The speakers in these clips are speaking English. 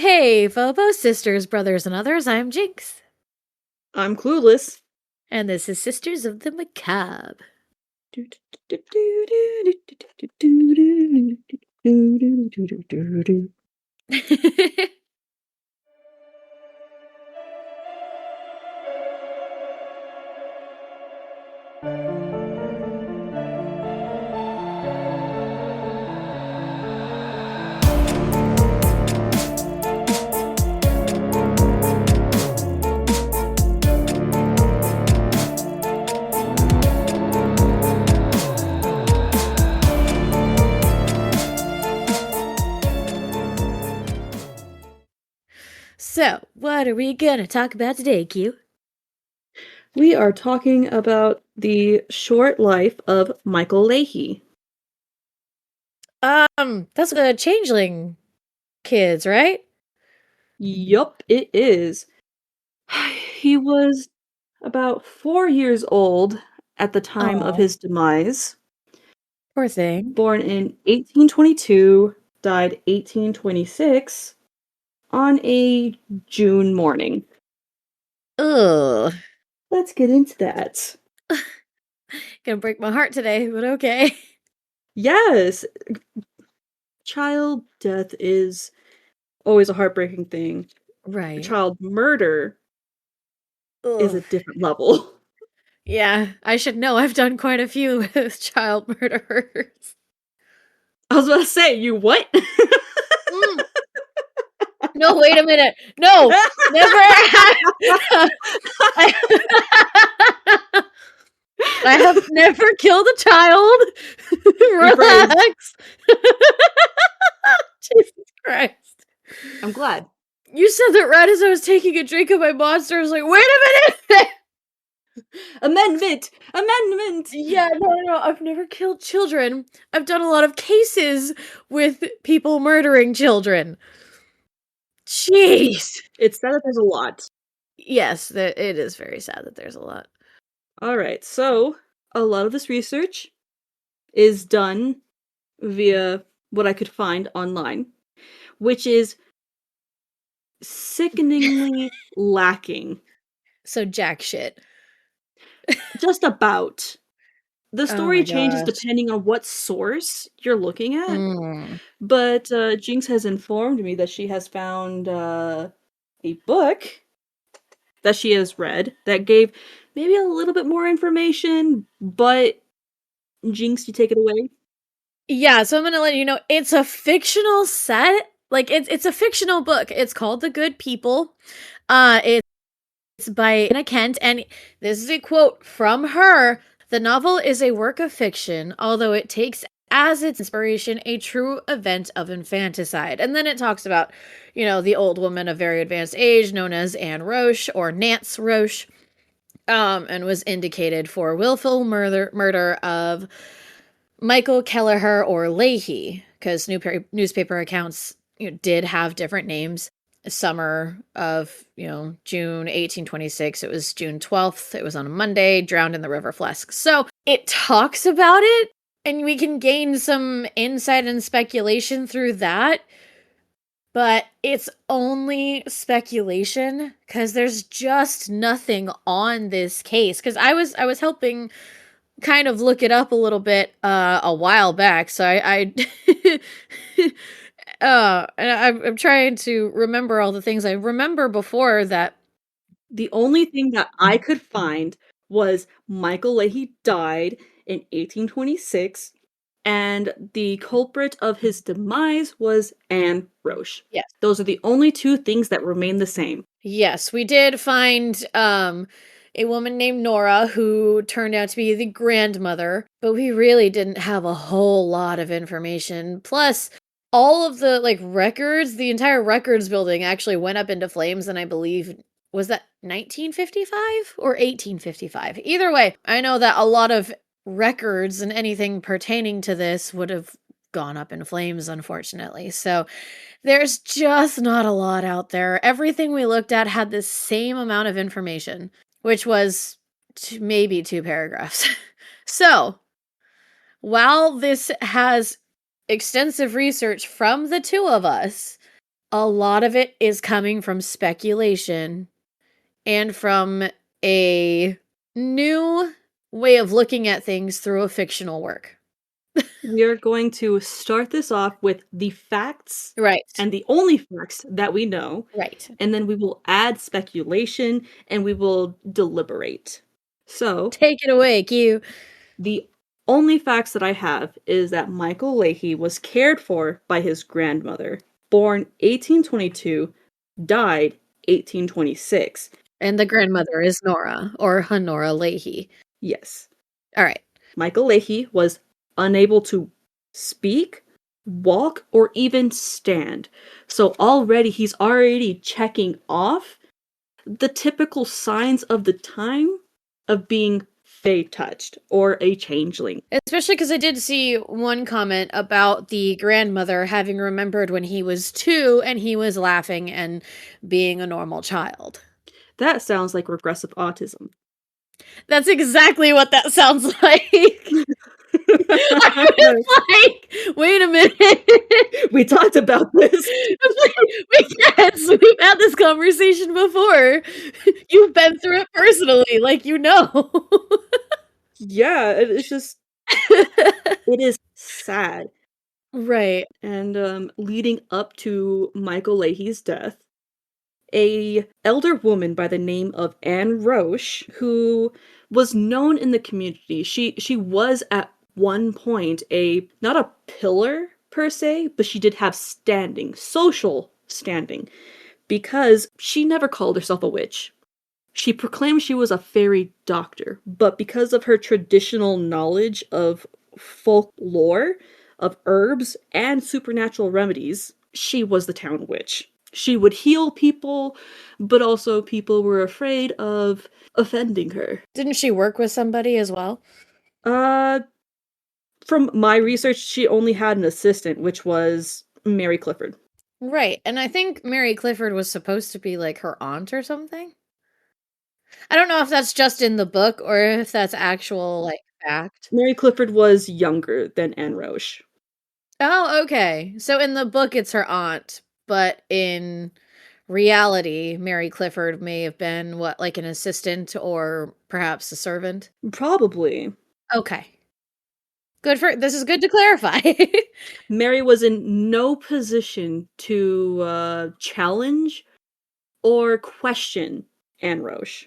Hey, Phobos, sisters, brothers, and others, I'm Jynx. I'm clueless. And this is Sisters of the Macabre. So, what are we gonna talk about today, Q? We are talking about the short life of Michael Leahy. That's the Changeling kids, right? Yup, it is. He was about 4 years old at the time of Oh, his demise. poor thing. Born in 1822, died 1826 on a June morning. Ugh. Let's get into that. Gonna break my heart today, but okay. Yes, child death is always a heartbreaking thing. Right. Child murder is Ugh. a different level. Yeah, I should know. I've done quite a few with child murderers. I was about to say, you what? Mm. No, wait a minute. No, never. I I have never killed a child. Rephrase. Relax. Jesus Christ. I'm glad. You said that right as I was taking a drink of my monster. I was like, wait a minute. Amendment! Amendment! Yeah, no. I've never killed children. I've done a lot of cases with people murdering children. Jeez. It's sad that there's a lot. Yes, it is very sad that there's a lot. Alright, so a lot of this research is done via what I could find online, which is sickeningly lacking. So jack shit. Just about. The Oh story my changes gosh. depending on what source you're looking at, Mm. but Jinx has informed me that she has found a book that she has read that gave maybe a little bit more information, but Jinx, you take it away. Yeah, so I'm gonna let you know it's a fictional set. Like it's a fictional book. It's called The Good People. It's by Anna Kent, and this is a quote from her. The novel is a work of fiction, although it takes as its inspiration a true event of infanticide. And then it talks about, the old woman of very advanced age known as Anne Roche or Nance Roche, and was indicated for willful murder of Michael Kelleher or Leahy, because newspaper accounts did have different names. Summer of June 1826. It was June 12th. It was on a Monday. Drowned in the River Flesk. So it talks about it, and we can gain some insight and speculation through that. But it's only speculation because there's just nothing on this case. Because I was helping kind of look it up a little bit a while back, so I and I'm trying to remember all the things I remember before that. The only thing that I could find was Michael Leahy died in 1826, and the culprit of his demise was Anne Roche. Yes. Those are the only two things that remain the same. Yes, we did find a woman named Nora who turned out to be the grandmother, but we really didn't have a whole lot of information. Plus, all of the records, the entire records building actually went up into flames, and I believe was that 1955 or 1855. Either way, I know that a lot of records and anything pertaining to this would have gone up in flames, unfortunately. So there's just not a lot out there. Everything we looked at had the same amount of information, which was maybe 2 paragraphs. So, while this has extensive research from the two of us, A lot of it is coming from speculation and from a new way of looking at things through a fictional work. We are going to start this off with the facts Right. and the only facts that we know, Right. and then we will add speculation and we will deliberate. So, Take it away, Q. the only facts that I have is that Michael Leahy was cared for by his grandmother, born 1822, died 1826. And the grandmother is Nora, or Honora Leahy. Yes. All right. Michael Leahy was unable to speak, walk, or even stand. So he's already checking off the typical signs of the time of being fae touched or a changeling. Especially because I did see one comment about the grandmother having remembered when he was 2 and he was laughing and being a normal child. That sounds like regressive autism. That's exactly what that sounds like. I was like, wait a minute. We talked about this. Yes, we've had this conversation before. You've been through it personally, like you know. Yeah, it's just it is sad. Right. And leading up to Michael Leahy's death, a elder woman by the name of Anne Roche, who was known in the community. She was at one point a not a pillar per se, but she did have standing, social standing, because she never called herself a witch. She proclaimed she was a fairy doctor, but because of her traditional knowledge of folklore, of herbs, and supernatural remedies, she was the town witch. She would heal people, but also people were afraid of offending her. Didn't she work with somebody as well? Uh, from my research, she only had an assistant, which was Mary Clifford. Right. And I think Mary Clifford was supposed to be like her aunt or something. I don't know if that's just in the book or if that's actual like fact. Mary Clifford was younger than Anne Roche. Oh, okay. So in the book it's her aunt, but in reality, Mary Clifford may have been what, like an assistant or perhaps a servant? Probably. Okay. This is good to clarify. Mary was in no position to challenge or question Anne Roche.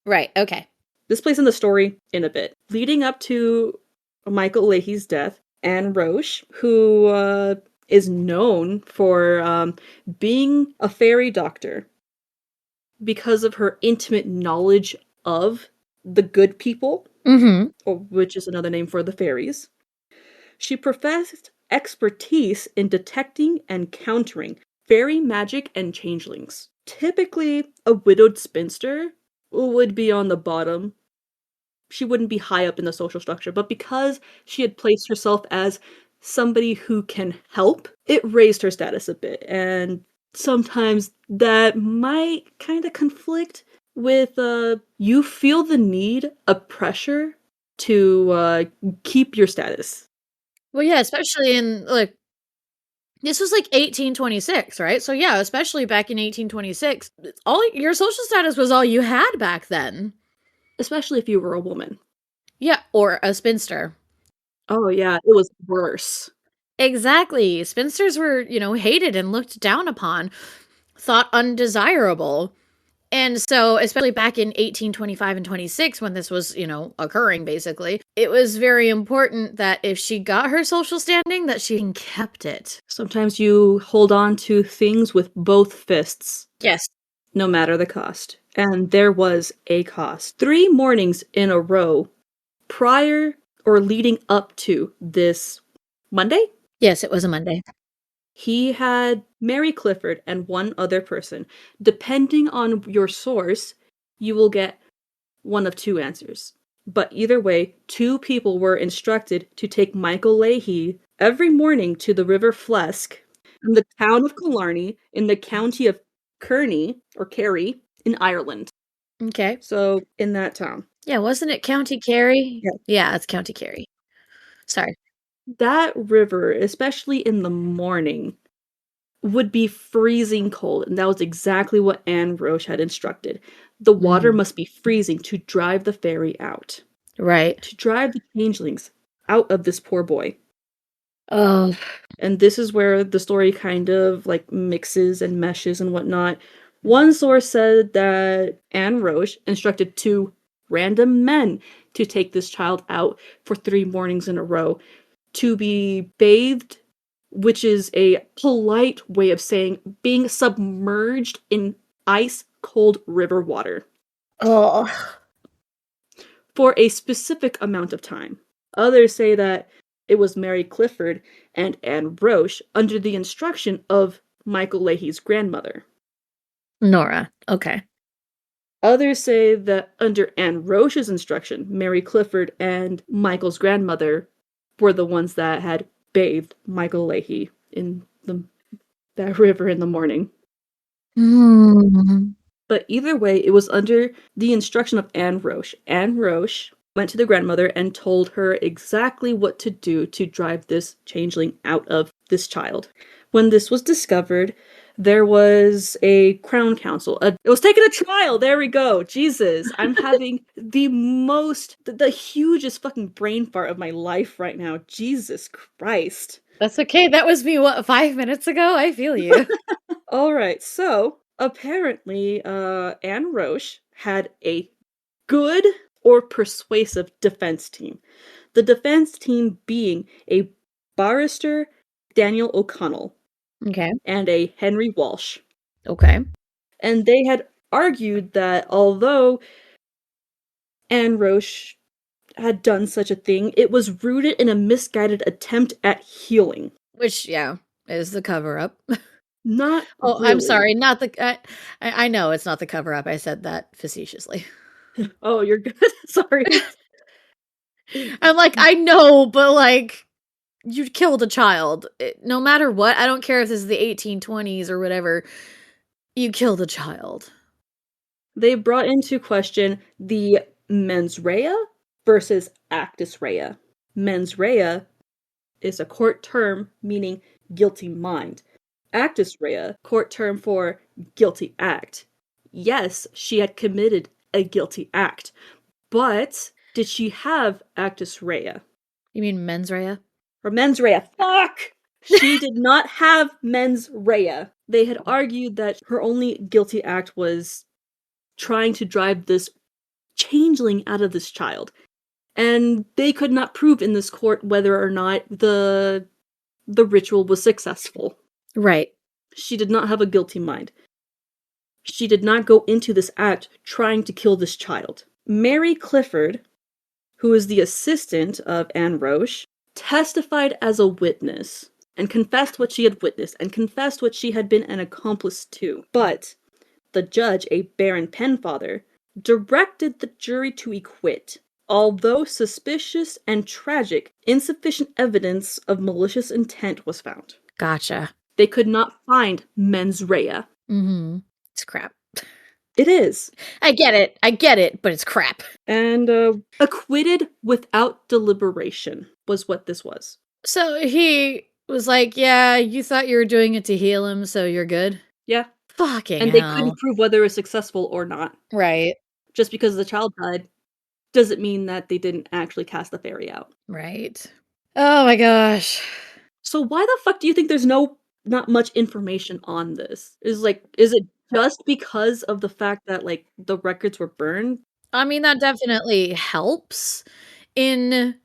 Right, okay. This plays in the story in a bit. Leading up to Michael Leahy's death, Anne Roche, who is known for being a fairy doctor because of her intimate knowledge of the good people, or which is another name for the fairies. She professed expertise in detecting and countering fairy magic and changelings. Typically, a widowed spinster would be on the bottom. She wouldn't be high up in the social structure, but because she had placed herself as somebody who can help, it raised her status a bit. And sometimes that might kind of conflict with you feel the need, a pressure to keep your status. Well, yeah, especially in like this was like 1826, right? So yeah, especially back in 1826, all your social status was all you had back then. Especially if you were a woman. Yeah, or a spinster. Oh yeah, it was worse. Exactly. Spinsters were, hated and looked down upon, thought undesirable. And so, especially back in 1825 and 26, when this was, occurring basically, it was very important that if she got her social standing, that she kept it. Sometimes you hold on to things with both fists, Yes. no matter the cost. And there was a cost. 3 mornings in a row prior or leading up to this Monday, Yes, it was a Monday. he had Mary Clifford and one other person. Depending on your source, you will get one of 2 answers. But either way, 2 people were instructed to take Michael Leahy every morning to the River Flesk in the town of Killarney in the county of Kearney, or Kerry, in Ireland. Okay. So, in that town. Yeah, wasn't it County Kerry? Yeah. Yeah, it's County Kerry. Sorry. That river, especially in the morning, would be freezing cold, and that was exactly what Anne Roche had instructed. The water must be freezing to drive the fairy out, Right. to drive the changelings out of this poor boy. Oh. And this is where the story kind of like mixes and meshes and whatnot. One source said that Anne Roche instructed 2 random men to take this child out for 3 mornings in a row to be bathed, which is a polite way of saying being submerged in ice cold river water Oh. for a specific amount of time. Others say that it was Mary Clifford and Anne Roche under the instruction of Michael Leahy's grandmother. Nora. Okay. Others say that under Anne Roche's instruction, Mary Clifford and Michael's grandmother were the ones that had bathed Michael Leahy in that river in the morning. Mm. But either way, it was under the instruction of Anne Roche. Anne Roche went to the grandmother and told her exactly what to do to drive this changeling out of this child. When this was discovered, there was a crown council. It was taken to trial. There we go. Jesus, I'm having the hugest fucking brain fart of my life right now. Jesus Christ. That's okay. That was me, 5 minutes ago? I feel you. All right, so apparently, Anne Roche had a good or persuasive defense team. The defense team being a barrister, Daniel O'Connell, Okay. and a Henry Walsh. Okay. And they had argued that although Anne Roche had done such a thing, it was rooted in a misguided attempt at healing. Which, yeah, is the cover up. Not Oh, I'm really. sorry. Not the. I know it's not the cover up. I said that facetiously. Oh, you're good. Sorry. I'm like, I know, but like, you killed a child. No matter what, I don't care if this is the 1820s or whatever. You killed a child. They brought into question the mens rea versus actus rea. Mens rea is a court term meaning guilty mind. Actus rea, court term for guilty act. Yes, she had committed a guilty act, but did she have actus rea? You mean mens rea? Or mens rea? Fuck! She did not have mens rea. They had argued that her only guilty act was trying to drive this changeling out of this child. And they could not prove in this court whether or not the ritual was successful. Right. She did not have a guilty mind. She did not go into this act trying to kill this child. Mary Clifford, who is the assistant of Anne Roche, testified as a witness and confessed what she had witnessed and confessed what she had been an accomplice to. But the judge, a Baron Penfather, directed the jury to acquit. Although suspicious and tragic, insufficient evidence of malicious intent was found. Gotcha. They could not find mens rea. Mm-hmm. It's crap. It is. I get it, but it's crap. And acquitted without deliberation was what this was. So he was like, yeah, you thought you were doing it to heal him, so you're good? Yeah. Fucking And hell. they couldn't prove whether it was successful or not. Right. Just because the child died doesn't mean that they didn't actually cast the fairy out. Right. Oh my gosh. So why the fuck do you think there's not much information on this? Is it just because of the fact that like the records were burned? I mean, that definitely helps in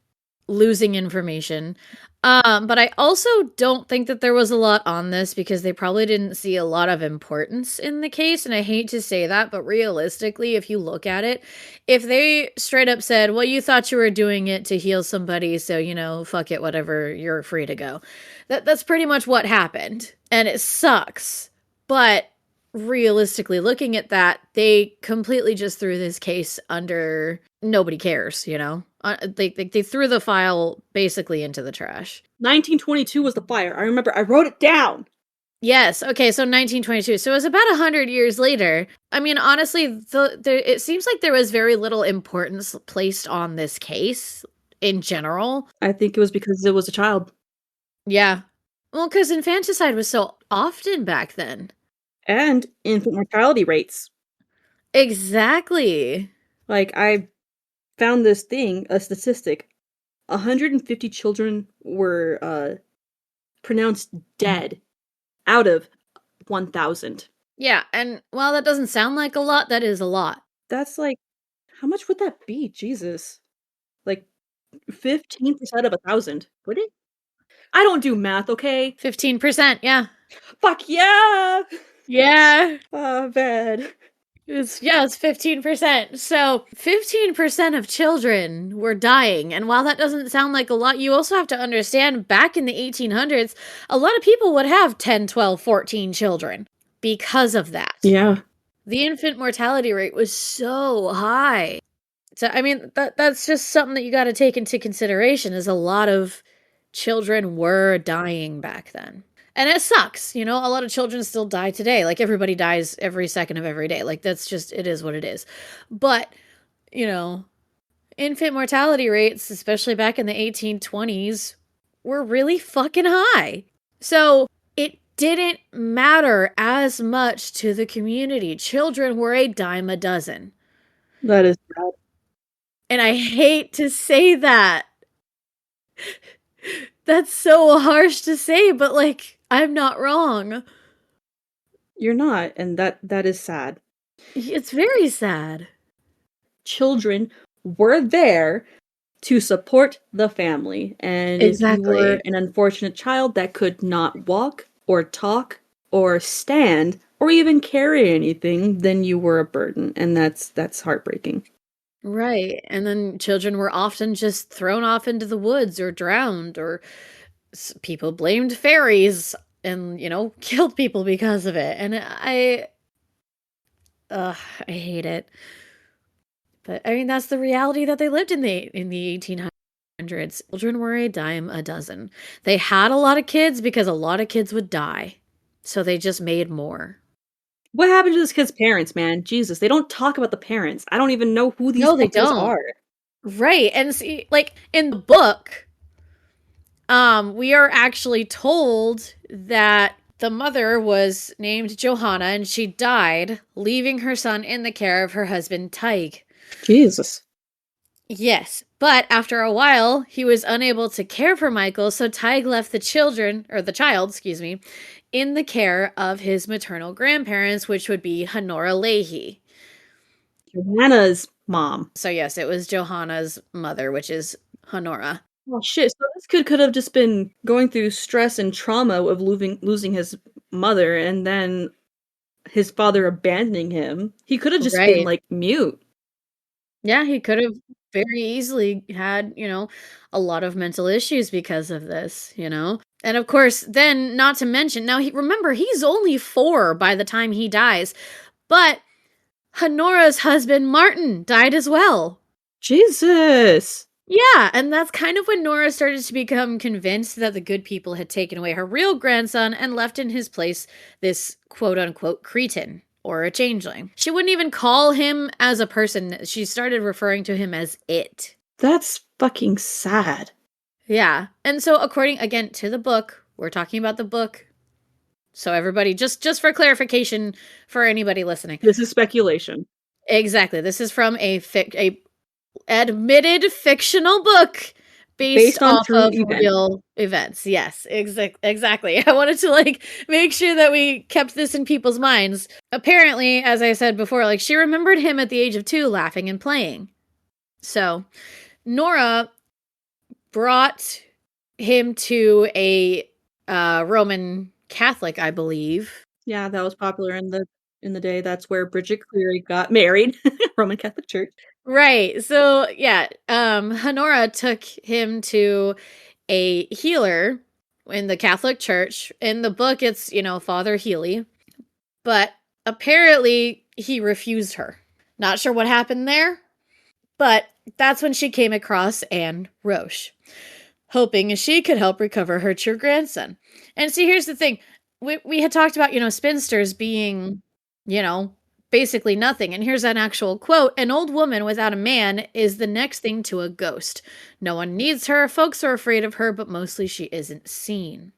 losing information. But I also don't think that there was a lot on this because they probably didn't see a lot of importance in the case. And I hate to say that, but realistically, if you look at it, if they straight up said, well, you thought you were doing it to heal somebody, so, you know, fuck it, whatever, you're free to go. That's pretty much what happened. And it sucks. But realistically, looking at that, they completely just threw this case under nobody cares, you know? They threw the file basically into the trash. 1922 was the fire. I remember I wrote it down. Yes. Okay. So 1922. So it was about 100 years later. I mean, honestly, it seems like there was very little importance placed on this case in general. I think it was because it was a child. Yeah. Well, because infanticide was so often back then. And infant mortality rates. Exactly. Like, I found this thing, a statistic. 150 children were pronounced dead out of 1,000. Yeah, and while that doesn't sound like a lot, that is a lot. That's like, how much would that be? Jesus. Like 15% of 1,000. Would it? I don't do math, okay? 15%, yeah. Fuck yeah! Yeah. Oh, bad. It's 15%. So 15% of children were dying. And while that doesn't sound like a lot, you also have to understand back in the 1800s, a lot of people would have 10, 12, 14 children because of that. Yeah. The infant mortality rate was so high. So I mean that's just something that you got to take into consideration is a lot of children were dying back then. And it sucks, you know, a lot of children still die today. Like everybody dies every second of every day. Like that's just it is what it is. But, you know, infant mortality rates, especially back in the 1820s, were really fucking high. So, it didn't matter as much to the community. Children were a dime a dozen. That is bad. And I hate to say that. That's so harsh to say, but like, I'm not wrong. You're not, and that is sad. It's very sad. Children were there to support the family, and if you were Exactly. an unfortunate child that could not walk or talk or stand or even carry anything, then you were a burden, and that's heartbreaking. Right. And then children were often just thrown off into the woods or drowned, or people blamed fairies and, you know, killed people because of it. And I hate it. But I mean, that's the reality that they lived in the 1800s. Children were a dime a dozen. They had a lot of kids because a lot of kids would die. So they just made more. What happened to this kid's parents, man? Jesus, they don't talk about the parents. I don't even know who these No, they fuckers don't. are. Right. And see, like in the book, we are actually told that the mother was named Johanna and she died, leaving her son in the care of her husband Tig. Jesus. Yes, but after a while, he was unable to care for Michael, so Tig left the children, or the child, excuse me, in the care of his maternal grandparents, which would be Honora Leahy. Joanna's mom. So yes, it was Johanna's mother, which is Honora. Oh shit, so this kid could have just been going through stress and trauma of losing his mother and then his father abandoning him. He could have just been Right. like mute. Yeah, he could have very easily had, you know, a lot of mental issues because of this, you know? And of course, then not to mention, now remember, he's only 4 by the time he dies, but Honora's husband, Martin, died as well. Jesus. Yeah, and that's kind of when Nora started to become convinced that the good people had taken away her real grandson and left in his place this quote unquote cretin or a changeling. She wouldn't even call him as a person, she started referring to him as it. That's fucking sad. Yeah, and so according again to the book, we're talking about the book. So everybody, just for clarification for anybody listening. This is speculation. Exactly. This is from a admitted fictional book based On off true of events. real events. Yes, exactly. I wanted to like make sure that we kept this in people's minds. Apparently, as I said before, like she remembered him at the age of 2 laughing and playing. So, Nora brought him to a Roman Catholic, I believe. Yeah, that was popular in the day. That's where Bridget Cleary got married. Roman Catholic Church. Right. So, yeah, Honora took him to a healer in the Catholic Church. In the book, it's, you know, Father Healy. But apparently, he refused her. Not sure what happened there, but that's when she came across Anne Roche, hoping she could help recover her true grandson. And see, here's the thing. We had talked about, you know, spinsters being, you know, basically nothing. And here's an actual quote. An old woman without a man is the next thing to a ghost. No one needs her. Folks are afraid of her, but mostly she isn't seen.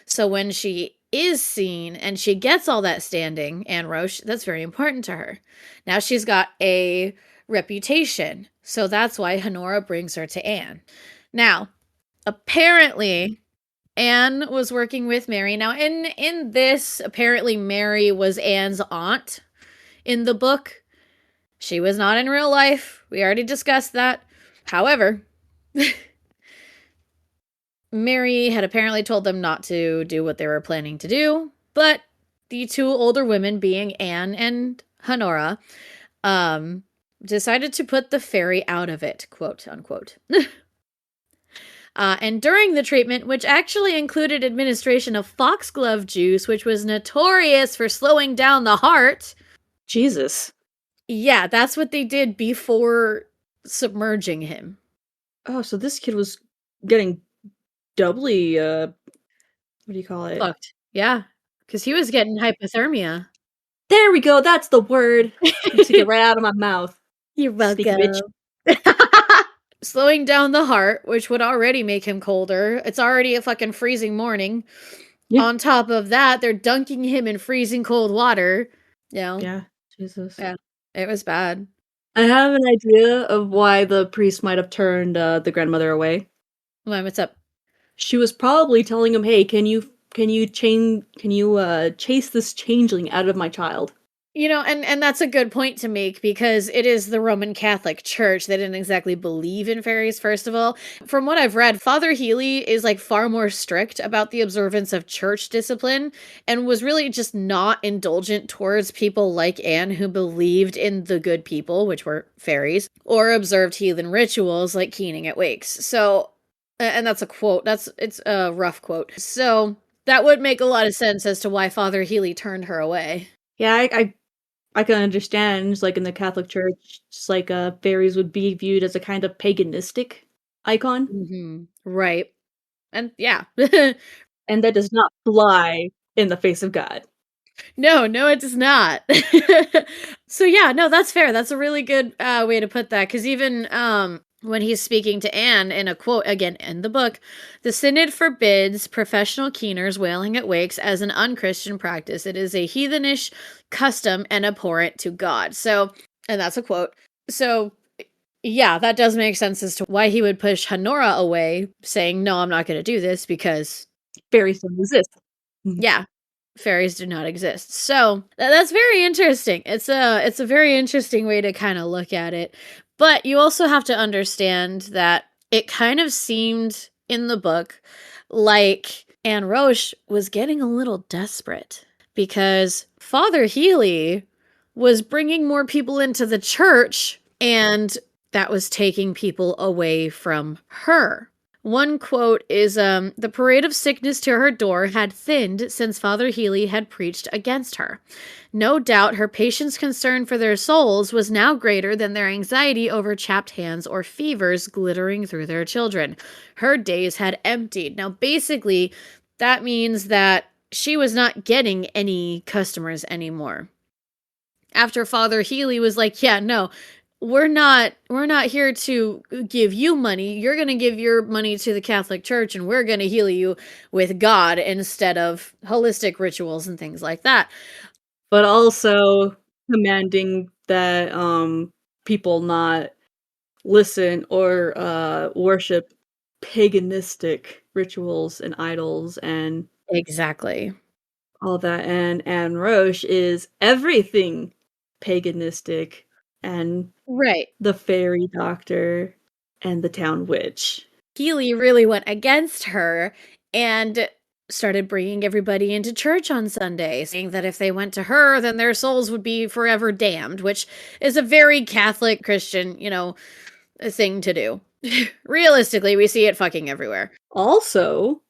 So when she is seen and she gets all that standing, Anne Roche, that's very important to her. Now she's got a reputation. So that's why Honora brings her to Anne. Now, apparently, Anne was working with Mary. Now, in this, apparently Mary was Anne's aunt in the book. She was not in real life. We already discussed that. However, Mary had apparently told them not to do what they were planning to do, but the two older women, being Anne and Honora, decided to put the fairy out of it, quote unquote. And during the treatment, which actually included administration of foxglove juice, which was notorious for slowing down the heart. Jesus. Yeah, that's what they did before submerging him. Oh, so this kid was getting doubly, what do you call it? Fucked. Yeah, because he was getting hypothermia. There we go, that's the word! You took it right out of my mouth. You're Sneaky bitch. welcome. Slowing down the heart, which would already make him colder. It's already a fucking freezing morning. Yeah. On top of that, they're dunking him in freezing cold water. You know? Yeah, Jesus. Yeah, it was bad. I have an idea of why the priest might have turned, the grandmother away. What's up? She was probably telling him, "Hey, can you chase this changeling out of my child?" You know, and that's a good point to make because it is the Roman Catholic Church. They didn't exactly believe in fairies, first of all. From what I've read, Father Healy is like far more strict about the observance of church discipline and was really just not indulgent towards people like Anne who believed in the good people, which were fairies, or observed heathen rituals like keening at wakes. So, and that's a quote. It's a rough quote. So that would make a lot of sense as to why Father Healy turned her away. Yeah, I can understand, just like in the Catholic Church, just like fairies would be viewed as a kind of paganistic icon, Right. And yeah. and that does not fly in the face of God. No, it does not. So yeah, no, that's fair. That's a really good way to put that. Because even when he's speaking to Anne in a quote, again, in the book, the synod forbids professional keeners wailing at wakes as an unchristian practice. It is a heathenish custom and abhorrent to God. So, and that's a quote. So yeah, that does make sense as to why he would push Honora away, saying, no, I'm not going to do this because Fairies don't exist. yeah, fairies do not exist. So that's very interesting. It's a very interesting way to kind of look at it. But you also have to understand that it kind of seemed in the book like Anne Roche was getting a little desperate because Father Healy was bringing more people into the church and that was taking people away from her. One quote is, the parade of sickness to her door had thinned since Father Healy had preached against her. No doubt her patients' concern for their souls was now greater than their anxiety over chapped hands or fevers glittering through their children. Her days had emptied. Now, basically, that means that she was not getting any customers anymore. After Father Healy was like, yeah, no, we're not here to give you money. You're going to give your money to the Catholic Church and we're going to heal you with God instead of holistic rituals and things like that. But also commanding that people not listen or worship paganistic rituals and idols and Exactly. all that. And Anne Roche is everything paganistic and Right. the fairy doctor and the town witch. Healy really went against her and started bringing everybody into church on Sunday, saying that if they went to her, then their souls would be forever damned, which is a very Catholic Christian, thing to do. Realistically, we see it fucking everywhere. Also,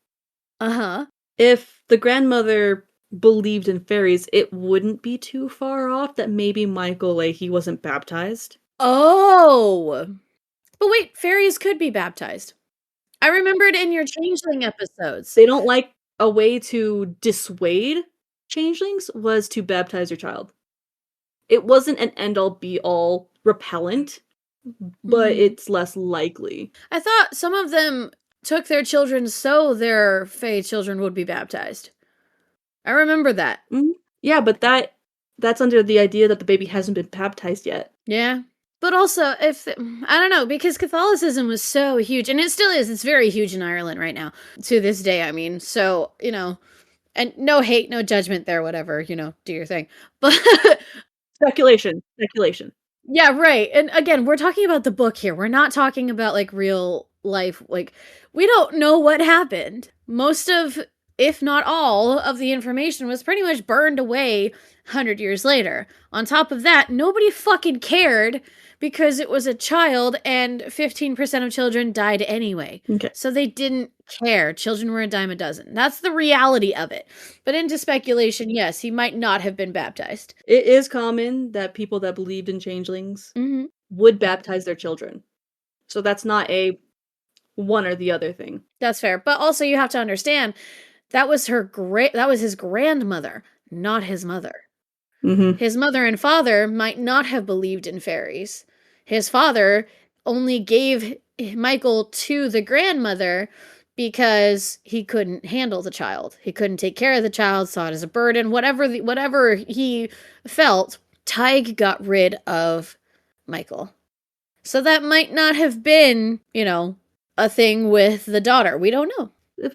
if the grandmother believed in fairies, it wouldn't be too far off that maybe Michael Leahy wasn't baptized. Oh. But wait, fairies could be baptized. I remembered in your Changeling episodes. They don't like a way to dissuade changelings was to baptize your child. It wasn't an end-all be-all repellent, but it's less likely. I thought some of them took their children so their Fae children would be baptized. I remember that. Mm-hmm. Yeah, but that's under the idea that the baby hasn't been baptized yet. Yeah. But also, if I don't know, because Catholicism was so huge, and it still is, it's very huge in Ireland right now, to this day, I mean. So, and no hate, no judgment there, whatever, do your thing. But Speculation. yeah, right. And again, we're talking about the book here. We're not talking about like real life. Like, we don't know what happened. Most of, if not all, of the information was pretty much burned away 100 years later. On top of that, nobody fucking cared because it was a child and 15% of children died anyway. Okay. So they didn't care. Children were a dime a dozen. That's the reality of it. But into speculation, yes, he might not have been baptized. It is common that people that believed in changelings would baptize their children. So that's not a one or the other thing. That's fair. But also you have to understand that was his grandmother, not his mother. Mm-hmm. His mother and father might not have believed in fairies. His father only gave Michael to the grandmother because he couldn't handle the child. He couldn't take care of the child, saw it as a burden, whatever he felt. Tig got rid of Michael. So that might not have been, a thing with the daughter. We don't know.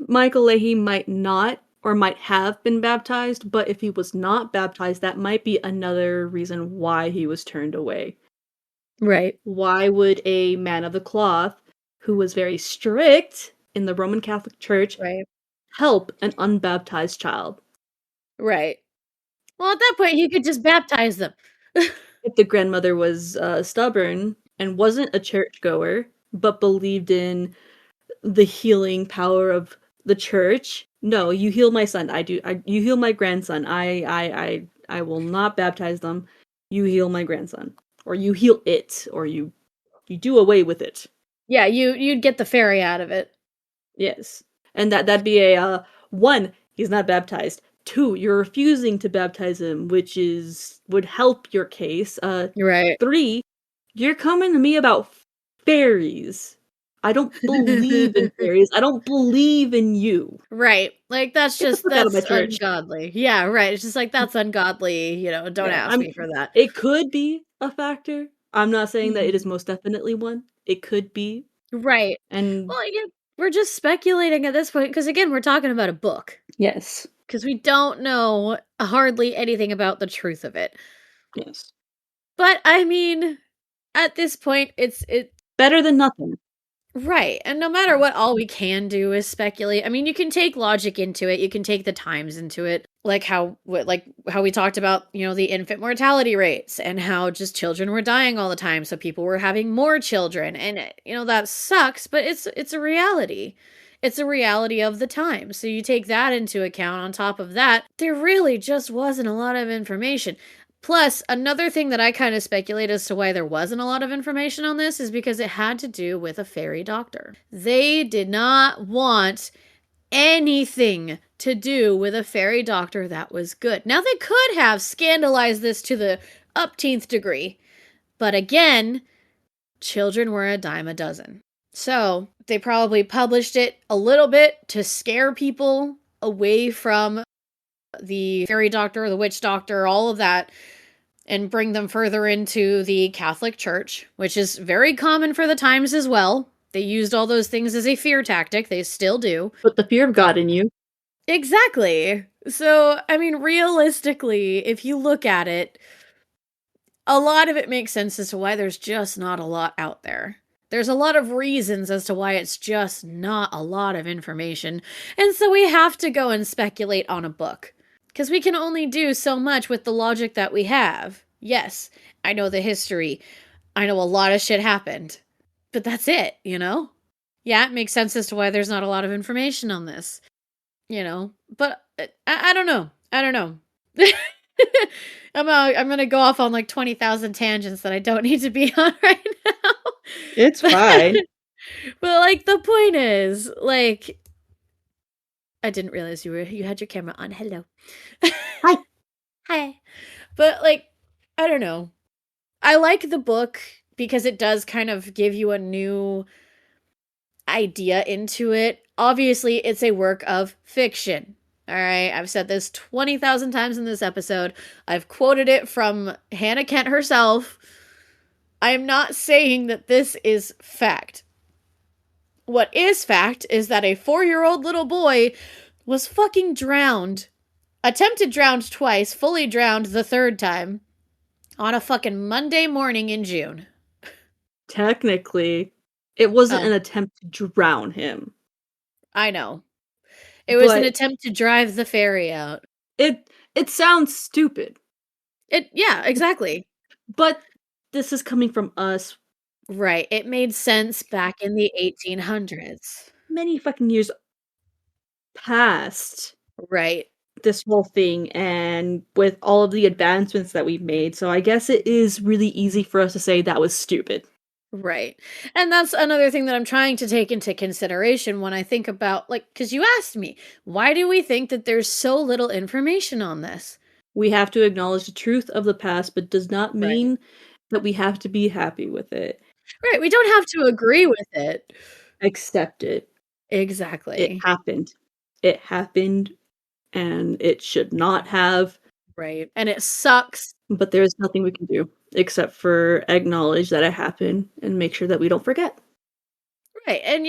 Michael Leahy might not or might have been baptized, but if he was not baptized, that might be another reason why he was turned away. Right. Why would a man of the cloth, who was very strict in the Roman Catholic Church, help an unbaptized child? Right. Well, at that point, he could just baptize them. If the grandmother was stubborn and wasn't a churchgoer, but believed in the healing power of the church, no, you heal my son. You heal my grandson. I will not baptize them. You heal my grandson, or you heal it, or you do away with it. Yeah, you'd get the fairy out of it. Yes, and that'd be a one. He's not baptized. 2, you're refusing to baptize him, which would help your case. Right. 3, you're coming to me about fairies. I don't believe in fairies. I don't believe in you. Right. Like, that's Get the fuck out of my church. ungodly. Yeah, right. It's just like, that's ungodly, don't ask me for that. It could be a factor. I'm not saying that it is most definitely one. It could be. Right. And well, again, we're just speculating at this point, because again, we're talking about a book. Yes. Because we don't know hardly anything about the truth of it. Yes. But, I mean, at this point, it's better than nothing. Right. And no matter what, all we can do is speculate. I mean, you can take logic into it. You can take the times into it. Like how we talked about, the infant mortality rates and how just children were dying all the time. So people were having more children. And, that sucks, but it's a reality. It's a reality of the time. So you take that into account. On top of that, there really just wasn't a lot of information. Plus, another thing that I kind of speculate as to why there wasn't a lot of information on this is because it had to do with a fairy doctor. They did not want anything to do with a fairy doctor that was good. Now, they could have scandalized this to the upteenth degree, but again, children were a dime a dozen. So, they probably published it a little bit to scare people away from the fairy doctor, the witch doctor, all of that, and bring them further into the Catholic Church, which is very common for the times as well. They used all those things as a fear tactic. They still do. Put the fear of God in you. Exactly. So, I mean, realistically, if you look at it, a lot of it makes sense as to why there's just not a lot out there. There's a lot of reasons as to why it's just not a lot of information. And so we have to go and speculate on a book. Because we can only do so much with the logic that we have. Yes, I know the history. I know a lot of shit happened. But that's it, Yeah, it makes sense as to why there's not a lot of information on this. But I don't know. I don't know. I'm going to go off on like 20,000 tangents that I don't need to be on right now. It's fine. But like the point is, like, I didn't realize you had your camera on. Hello. Hi. Hi. But like, I don't know. I like the book because it does kind of give you a new idea into it. Obviously, it's a work of fiction. All right, I've said this 20,000 times in this episode. I've quoted it from Hannah Kent herself. I am not saying that this is fact. What is fact is that a 4-year-old little boy was fucking drowned. Attempted drowned twice, fully drowned the third time on a fucking Monday morning in June. Technically, it wasn't Oh, an attempt to drown him, I know. It was an but attempt to drive the ferry out. it sounds stupid. Yeah, exactly. But this is coming from us Right. It made sense back in the 1800s. many fucking years past Right. this whole thing and with all of the advancements that we've made. So I guess it is really easy for us to say that was stupid. Right. And that's another thing that I'm trying to take into consideration when I think about, like, because you asked me, why do we think that there's so little information on this? We have to acknowledge the truth of the past, but does not Right. mean that we have to be happy with it. Right. We don't have to agree with it. Accept it. It Exactly. happened. It happened and it should not have, Right. And it sucks. but there's nothing we can do except for acknowledge that it happened and make sure that we don't forget. Right. And,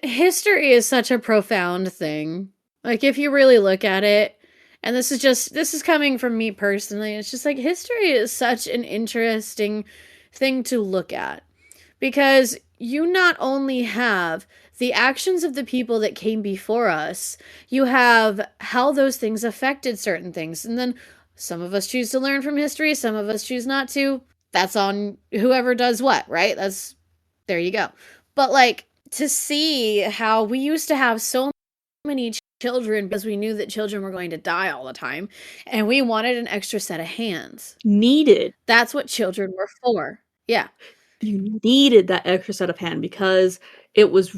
history is such a profound thing. Like, if you really look at it, and this is coming from me personally, it's just like history is such an interesting thing to look at because you not only have the actions of the people that came before us, you have how those things affected certain things. And then some of us choose to learn from history, some of us choose not to. That's on whoever does what, right? There you go. But like to see how we used to have so many children because we knew that children were going to die all the time and we wanted an extra set of hands. Needed. That's what children were for. Yeah. You needed that extra set of hand because it was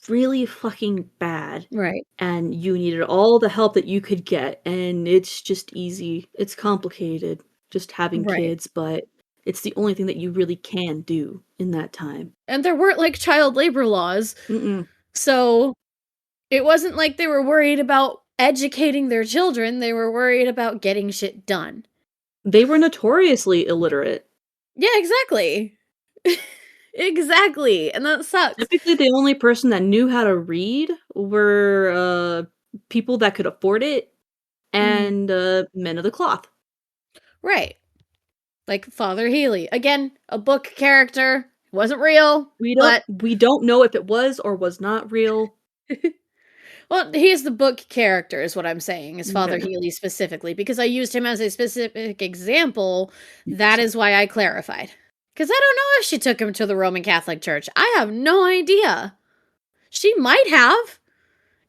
really fucking bad Right. and you needed all the help that you could get, and it's just easy. It's complicated just having Right. kids, but it's the only thing that you really can do in that time. And there weren't like child labor laws. Mm-mm. So it wasn't like they were worried about educating their children, they were worried about getting shit done. They were notoriously illiterate. Yeah, exactly. Exactly. And that sucks. Typically, the only person that knew how to read were people that could afford it Mm, and men of the cloth. right. Like Father Healy. Again, a book character. Wasn't real, but We don't know if it was or was not real. well, he is the book character, is what I'm saying, is Father Okay. Healy specifically, because I used him as a specific example. That is why I clarified. Because I don't know if she took him to the Roman Catholic Church. I have no idea. She might have.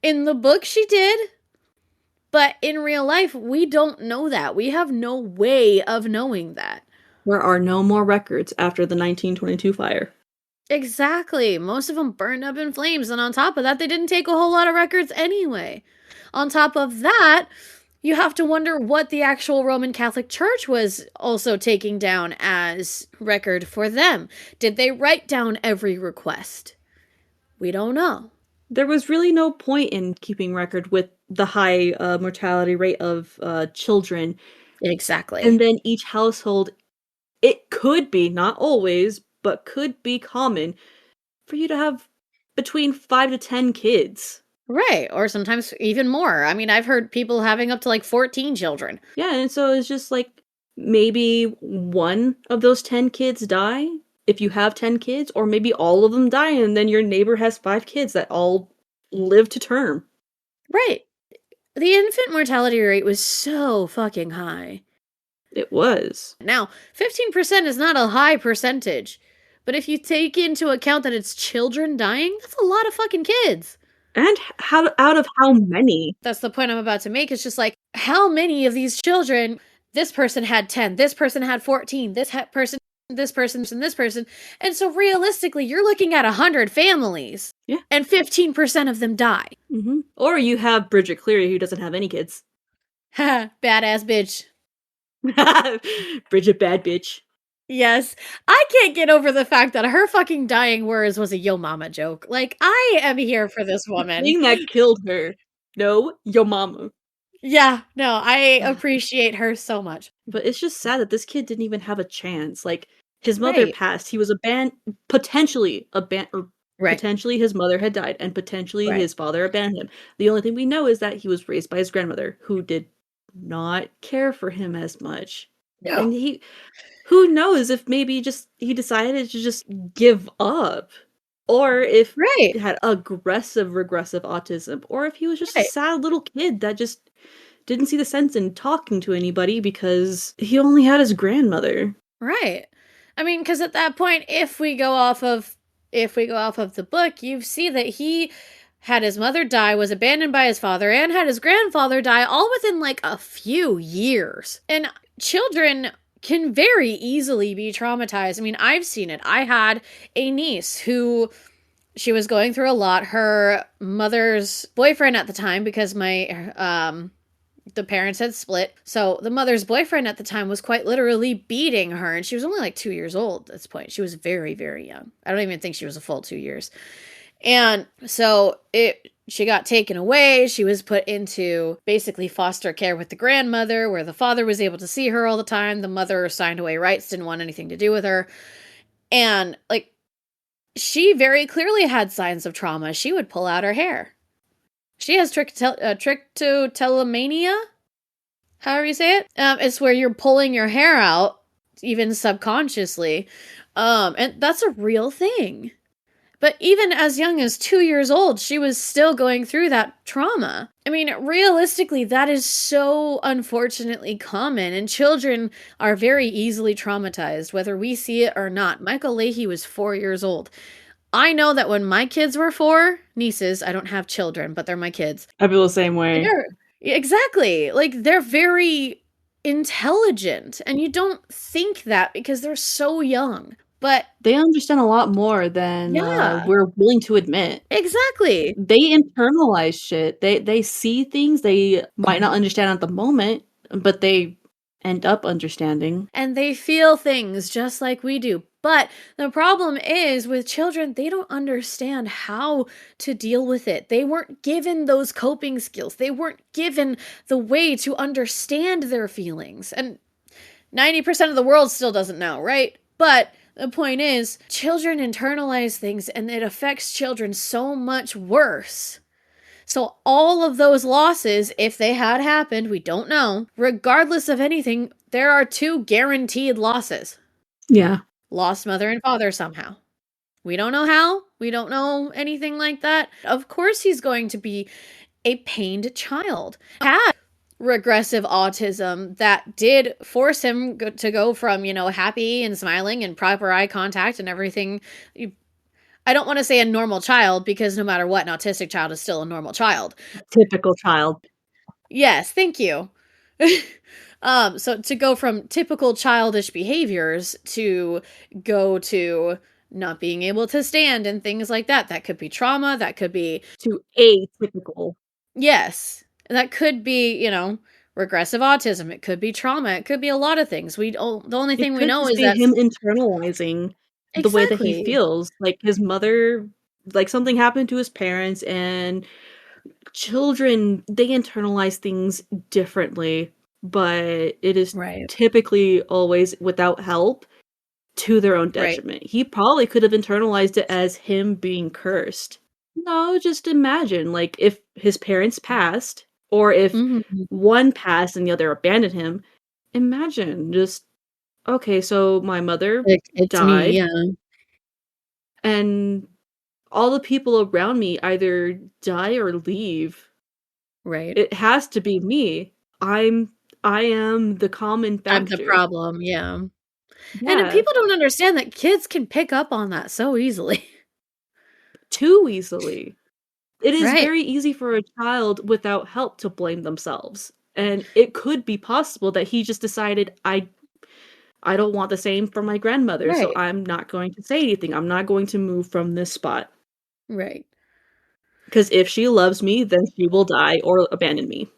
In the book, she did. But in real life, we don't know that. We have no way of knowing that. There are no more records after the 1922 fire. Exactly. Most of them burned up in flames. And on top of that, they didn't take a whole lot of records anyway. On top of that, you have to wonder what the actual Roman Catholic Church was also taking down as record for them. Did they write down every request? We don't know. There was really no point in keeping record with the high mortality rate of children. Exactly. And then each household, it could be, not always, but could be common for you to have between 5 to 10 kids. Right. Or sometimes even more. I mean, I've heard people having up to like 14 children. Yeah, and so it's just like maybe one of those 10 kids die if you have 10 kids, or maybe all of them die and then your neighbor has 5 kids that all live to term. Right. The infant mortality rate was so fucking high. It was. Now, 15% is not a high percentage, but if you take into account that it's children dying, that's a lot of fucking kids. And how out of how many? That's the point I'm about to make. It's just like, how many of these children, this person had 10, this person had 14, person, this person, and this person. And so realistically, you're looking at 100 families. Yeah. And 15% of them die. Mm-hmm. Or you have Bridget Cleary who doesn't have any kids. Ha, badass bitch. Bridget bad bitch. Yes. I can't get over the fact that her fucking dying words was a "Yo mama" joke. Like, I am here for this The woman. thing that killed her. No, your mama. Yeah, no, I appreciate her so much. But it's just sad that this kid didn't even have a chance. Like, his mother Right. passed. He was potentially or Right. potentially his mother had died, and potentially Right. his father abandoned him. The only thing we know is that he was raised by his grandmother, who did not care for him as much. And No. who knows if maybe just he decided to just give up, or if Right. he had aggressive regressive autism, or if he was just a Right. sad little kid that just didn't see the sense in talking to anybody because he only had his grandmother. Right. I mean, because at that point, if we go off of the book, you see that he had his mother die, was abandoned by his father, and had his grandfather die all within like a few years. And children can very easily be traumatized. I mean, I've seen it. I had a niece who she was going through a lot. Her mother's boyfriend at the time, because my the parents had split. So the mother's boyfriend at the time was quite literally beating her, and she was only like 2 years old at this point. She was very, very young. I don't even think she was a full 2 years. And so she got taken away. She was put into basically foster care with the grandmother, where the father was able to see her all the time. The mother signed away rights, didn't want anything to do with her. And like, she very clearly had signs of trauma. She would pull out her hair. She has trichotillomania, however you say it. It's where you're pulling your hair out, even subconsciously. And that's a real thing. But even as young as 2 years old, she was still going through that trauma. I mean, realistically, that is so unfortunately common, and children are very easily traumatized, whether we see it or not. Michael Leahy was 4 years old. I know that when my kids were four, nieces, I don't have children, but they're my kids. I feel the same way. They're exactly, like, they're very intelligent, and you don't think that because they're so young. But They understand a lot more than yeah, we're willing to admit. exactly. They internalize shit. They see things they might not understand at the moment, but they end up understanding. And they feel things just like we do. But the problem is with children, they don't understand how to deal with it. They weren't given those coping skills. They weren't given the way to understand their feelings. And 90% of the world still doesn't know, right? But the point is, children internalize things and it affects children so much worse. So, all of those losses, if they had happened, we don't know. Regardless of anything, there are two guaranteed losses: Yeah. lost mother and father somehow. We don't know how. We don't know anything like that. Of course, he's going to be a pained child. Had regressive autism that did force him to go from, happy and smiling and proper eye contact and everything. I don't want to say a normal child, because no matter what, an autistic child is still a normal child. Typical child. Yes, thank you. So to go from typical childish behaviors to go to not being able to stand and things like that, that could be trauma, that could be, To atypical. yes, that could be, regressive autism, it could be trauma, it could be a lot of things. The only It thing we could know just is be that him internalizing the way that he exactly. feels. Like, his mother, like, something happened to his parents, and children, they internalize things differently, but it is Right. typically always without help to their own Right. detriment. He probably could have internalized it as him being cursed. No, just imagine, like, if his parents passed, or if Mhm. one passed and the other abandoned him. Imagine just, okay, so my mother It's me, died, yeah, and all the people around me either die or leave. right. It has to be me. I am the common I'm the factor. problem, yeah. And Yeah, people don't understand that kids can pick up on that so easily. too easily. It is Right. very easy for a child without help to blame themselves, and it could be possible that he just decided, I don't want the same from my grandmother, so Right. I'm not going to say anything. I'm not going to move from this spot. Right. Because if she loves me, then she will die or abandon me.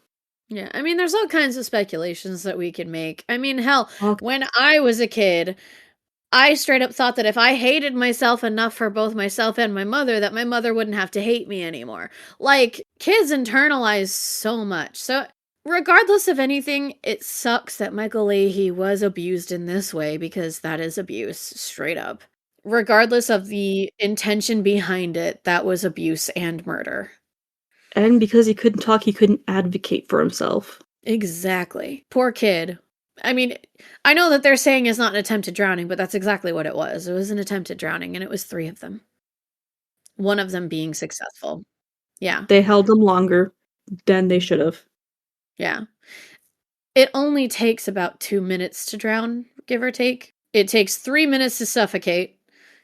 Yeah, I mean, there's all kinds of speculations that we can make. I mean, hell, Okay. when I was a kid, I straight up thought that if I hated myself enough for both myself and my mother, that my mother wouldn't have to hate me anymore. Like, kids internalize so much. So, regardless of anything, it sucks that Michael Leahy was abused in this way because that is abuse, straight up. Regardless of the intention behind it, that was abuse and murder. And because he couldn't talk, he couldn't advocate for himself. Exactly. Poor kid. I mean, I know that they're saying it's not an attempted drowning, but that's exactly what it was. It was an attempted drowning, and it was 3 of them. One of them being successful. Yeah. They held him longer than they should have. Yeah. It only takes about 2 minutes to drown, give or take. It takes 3 minutes to suffocate.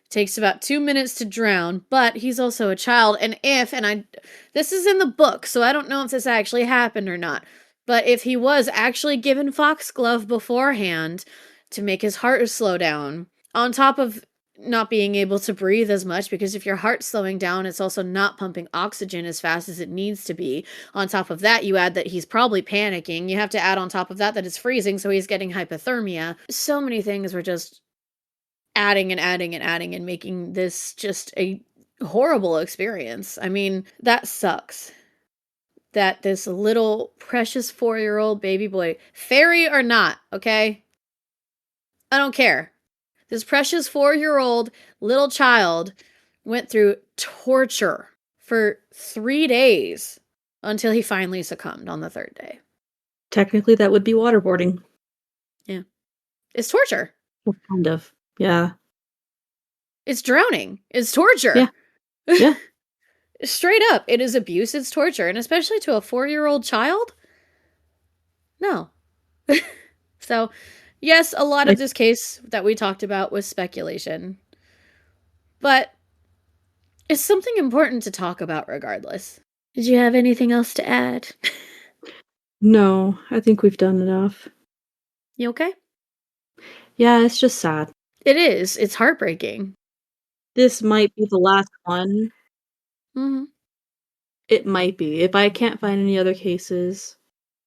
It takes about 2 minutes to drown, but he's also a child, and this is in the book, so I don't know if this actually happened or not, but if he was actually given foxglove beforehand to make his heart slow down, on top of not being able to breathe as much, because if your heart's slowing down, it's also not pumping oxygen as fast as it needs to be. On top of that, you add that he's probably panicking. You have to add on top of that it's freezing, so he's getting hypothermia. So many things were just adding and adding and adding and making this just a horrible experience. I mean, that sucks. That this little precious 4-year-old baby boy, fairy or not, okay? I don't care. This precious 4-year-old little child went through torture for 3 days until he finally succumbed on the 3rd day. Technically, that would be waterboarding. Yeah. It's torture. Well, kind of. Yeah. It's drowning. It's torture. Yeah. Yeah. Straight up, it is abuse, it's torture, and especially to a 4-year-old child? No. So, yes, a lot of this case that we talked about was speculation. But it's something important to talk about regardless. Did you have anything else to add? No, I think we've done enough. You okay? Yeah, it's just sad. It is. It's heartbreaking. This might be the last one. Mm-hmm. It might be. If I can't find any other cases,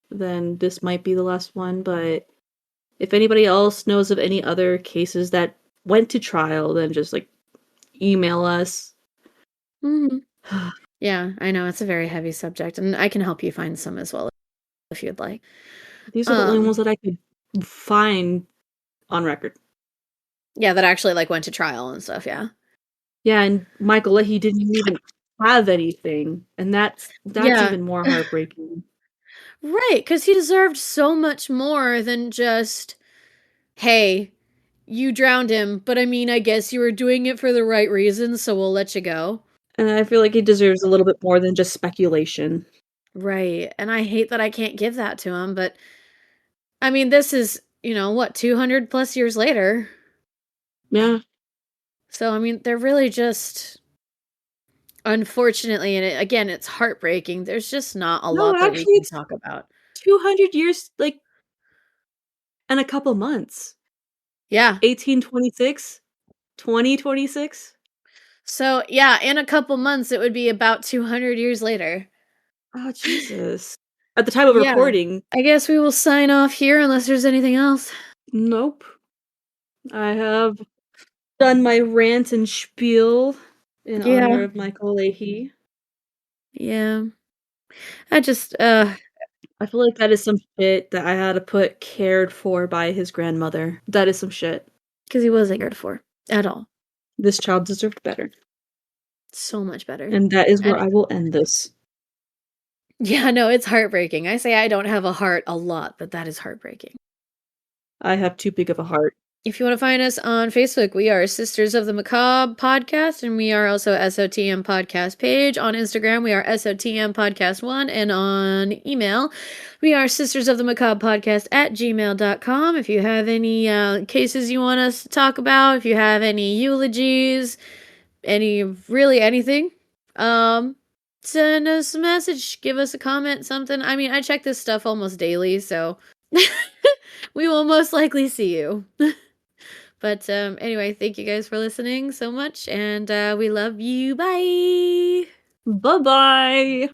then this might be the last one, but if anybody else knows of any other cases that went to trial, then just email us. Mm-hmm. Yeah, I know it's a very heavy subject, and I can help you find some as well if you'd like. These are the only ones that I could find on record. Yeah, that actually went to trial and stuff, yeah. Yeah, and Michael Leahy didn't even have anything, and that's even more heartbreaking. Right, because he deserved so much more than just, hey, you drowned him, but I mean, I guess you were doing it for the right reasons, so we'll let you go. And I feel like he deserves a little bit more than just speculation. Right, and I hate that I can't give that to him, but I mean, this is, 200 plus years later. Yeah. So, I mean, they're really just, unfortunately, and again, it's heartbreaking. There's just not a lot that we can talk about. 200 years, and a couple months. Yeah. 1826? 2026? So, yeah, in a couple months, it would be about 200 years later. Oh, Jesus. At the time of recording. I guess we will sign off here unless there's anything else. Nope. I have done my rant and spiel in honor of Michael Leahy. Yeah. I feel like that is some shit that I had to put cared for by his grandmother. That is some shit. Because he wasn't cared for at all. This child deserved better. So much better. And that is where I will end this. Yeah, no, it's heartbreaking. I say I don't have a heart a lot, but that is heartbreaking. I have too big of a heart. If you want to find us on Facebook, we are Sisters of the Macabre Podcast, and we are also SOTM Podcast page. On Instagram, we are SOTM Podcast 1, and on email, we are Sisters of the Macabre Podcast at gmail.com. If you have any cases you want us to talk about, if you have any eulogies, anything, send us a message, give us a comment, something. I mean, I check this stuff almost daily, so we will most likely see you. But anyway, thank you guys for listening so much, and we love you. Bye! Bye-bye!